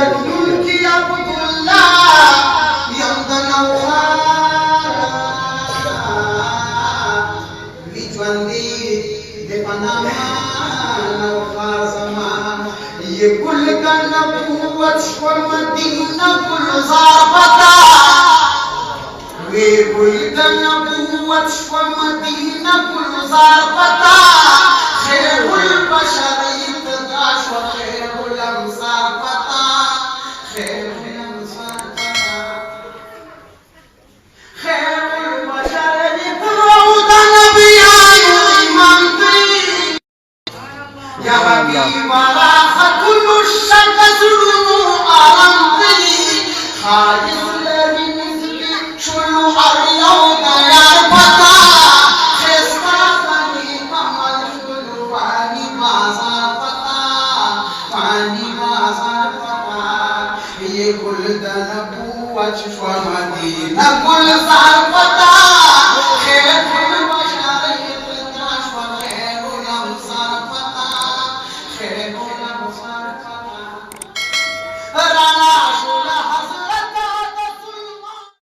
يبكي عبد الله يمضى بجوندي ببنما نوخار زمان يقول كان نبوة والمدينة كل ضربتا ويقول كان نبوة والمدينة كل ضربتا خير البشر يتداش وخير الأمصار فتا خير الأمصار فتا خير البشر يتروض نبيان إيمان يا بكي وراخ كل الشك ظلم أرمضي خالص لرزق شلو اليوم يا بطا خسرتني كمل شلو فاني ما صار فاني ما صار يقول ده نبوة ومدينة كل صار